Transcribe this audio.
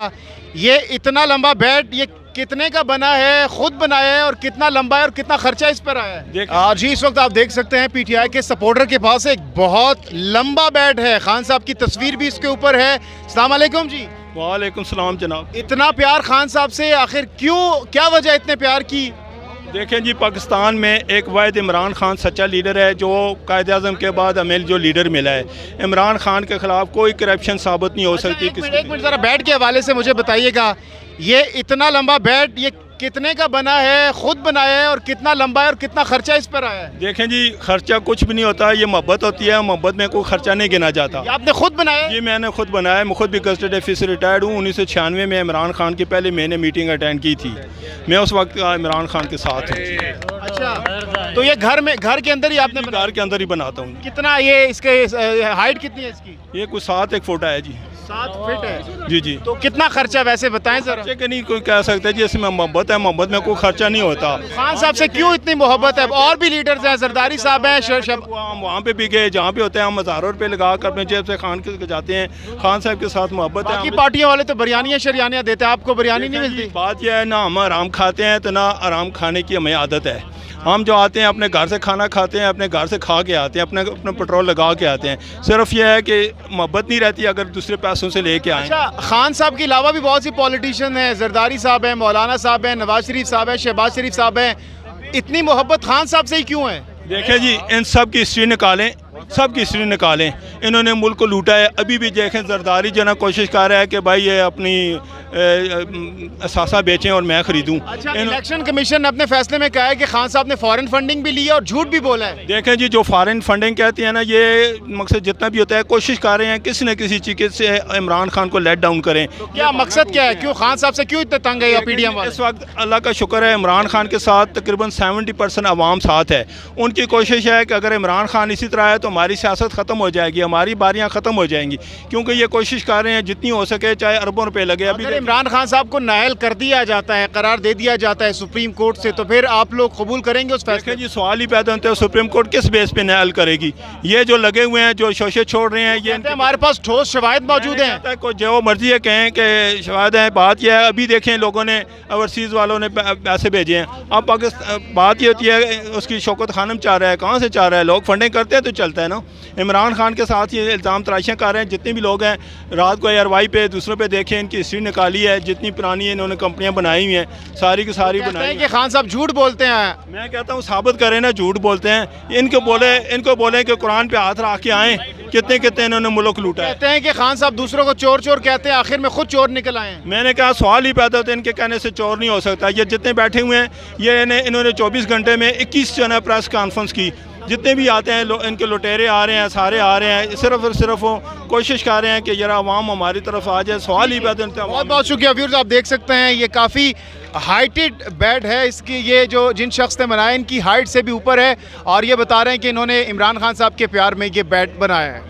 ये इतना लंबा बेड ये कितने का बना है, खुद बनाया है और कितना लंबा है और कितना खर्चा इस पर आया है? जी इस वक्त आप देख सकते हैं पीटीआई के सपोर्टर के पास एक बहुत लंबा बेड है। खान साहब की तस्वीर भी इसके ऊपर है। अस्सलाम वालेकुम जी। वालेकुम सलाम जनाब। इतना प्यार खान साहब से आखिर क्यों, क्या वजह इतने प्यार की? देखें जी, पाकिस्तान में एक वाहिद इमरान खान सच्चा लीडर है जो कायद आज़म के बाद हमें जो लीडर मिला है। इमरान खान के ख़िलाफ़ कोई करप्शन साबित नहीं हो सकती। एक मिनट ज़रा बेड के हवाले से मुझे बताइएगा, ये इतना लंबा बेड ये कितने का बना है, खुद बनाया है और कितना लंबा है और कितना खर्चा इस पर आया है? देखें जी, खर्चा कुछ भी नहीं होता, ये मोहब्बत होती है। मोहब्बत में कोई खर्चा नहीं गिना जाता। आपने खुद बनाया? जी मैंने खुद बनाया। मैं खुद भी गज़टेड ऑफिसर रिटायर्ड हूँ। 1996 में इमरान खान की पहले मैंने मीटिंग अटेंड की थी। मैं उस वक्त इमरान खान के साथ हूँ। अच्छा, तो ये घर के अंदर ही आपने घर के अंदर ही बनाता हूँ। कितना ये इसके हाइट कितनी है इसकी? ये कुछ 7 फुट है जी। 7 फीट है जी जी। तो कितना खर्चा वैसे बताएं जरा? खर्चे के नहीं कोई कह सकता है जी, इसमें मोहब्बत है, मोहब्बत में कोई खर्चा नहीं होता। खान साहब से क्यों इतनी मोहब्बत है? और भी लीडर्स हैं, जरदारी साहब हैं, हम वहाँ पे भी गए, जहाँ पे होते हैं हम हज़ारों रुपये लगा कर अपने जेब से खान के जाते हैं। खान साहब के साथ मोहब्बत है। बाकी पार्टियों वाले तो बिरयानियाँ शरियानियाँ देते हैं, आपको बिरयानी नहीं मिलती? बात यह है ना, हम आराम खाते हैं तो ना आराम खाने की हमें आदत है। हम जो आते हैं अपने घर से खाना खाते हैं, अपने घर से खा के आते हैं, अपना पेट्रोल लगा के आते हैं। सिर्फ यह है कि मोहब्बत नहीं रहती अगर दूसरे पैसों से लेके आए। अच्छा, खान साहब के अलावा भी बहुत सी पॉलिटिशियन हैं, जरदारी साहब हैं, मौलाना साहब हैं, नवाज शरीफ साहब हैं, शहबाज शरीफ साहब हैं। इतनी मोहब्बत खान साहब से ही क्यों है? देखें जी, इन सब की हिस्ट्री निकालें, सब की हिस्ट्री निकालें। इन्होंने मुल्क को लूटा है। अभी भी देखें जरदारी जो ना कोशिश कर रहा है कि भाई ये अपनी असासा बेचें और मैं खरीदूं। अच्छा, इलेक्शन कमीशन ने अपने फैसले में कहा है कि खान साहब ने फॉरेन फंडिंग भी ली है और झूठ भी बोला है। देखें जी, जो फॉरेन फंडिंग कहती है ना, ये मकसद जितना भी होता है कोशिश कर रहे हैं किसी न किसी चीज़ से इमरान खान को लेट डाउन करें। तो क्या मकसद क्या है? क्यों खान साहब से क्यों इतने तंग है पीडीएम वाले? इस वक्त अल्लाह का शुक्र है, इमरान खान के साथ तकरीबन 70% आवाम साथ है। उनकी कोशिश है कि अगर इमरान खान इसी तरह है तो हमारी सियासत ख़त्म हो जाएगी, हमारी बारियाँ ख़त्म हो जाएंगी। क्योंकि ये कोशिश कर रहे हैं जितनी हो सके, चाहे अरबों रुपये लगे। अभी इमरान खान साहब को नायल कर दिया जाता है, करार दे दिया जाता है सुप्रीम कोर्ट से, तो फिर आप लोग कबूल करेंगे उस फैसले? जी सवाल ही पैदा होता है, सुप्रीम कोर्ट किस बेस पे नायल करेगी? ये जो लगे हुए हैं, जो शोशे छोड़ रहे हैं, ये हमारे पास ठोस शवाहिद मौजूद हैं। जो मर्जी है कहें कि शवाहिद है। बात यह है, अभी देखें लोगों ने ओवरसीज़ वालों ने पैसे भेजे हैं। अब पाकिस्तान बात ये होती है उसकी शौकत खानम चाह रहा है, कहाँ से चाह रहा है? लोग फंडिंग करते हैं तो चलता है ना। इमरान खान के साथ ये इल्ज़ाम तराशियाँ कर रहे हैं जितने भी लोग हैं। रात को ARY पे दूसरों पे देखें, इनकी हिस्ट्री निकाली है, जितनी पुरानी है इन्होंने कंपनियां बनाई हुई हैं, सारी की सारी बनाई कि खान साहब झूठ बोलते हैं। मैं कहता हूँ साबित करें ना, झूठ बोलते हैं। इनको बोले कि कुरान पे हाथ रख के आएँ। कितने इन्होंने मुल्क लूटा है। कहते हैं कि खान साहब दूसरों को चोर चोर कहते हैं, आखिर में खुद चोर निकल आए हैं। मैंने कहा सवाल ही पैदा होता है, इनके कहने से चोर नहीं हो सकता। ये जितने बैठे हुए हैं, ये इन्होंने 24 घंटे में 21 जो है प्रेस कॉन्फ्रेंस की। जितने भी आते हैं इनके लुटेरे आ रहे हैं, सारे आ रहे हैं, सिर्फ और सिर्फ वो कोशिश कर रहे हैं कि जरा आवाम हमारी तरफ आ जाए। सवाल ही पैदा होता है। बहुत बहुत शुक्रिया व्यूअर्स, आप देख सकते हैं ये काफ़ी हाइटेड बेड है। इसकी ये जो जिन शख्स ने बनाया इनकी हाइट से भी ऊपर है और ये बता रहे हैं कि इन्होंने इमरान खान साहब के प्यार में ये बेड बनाया है।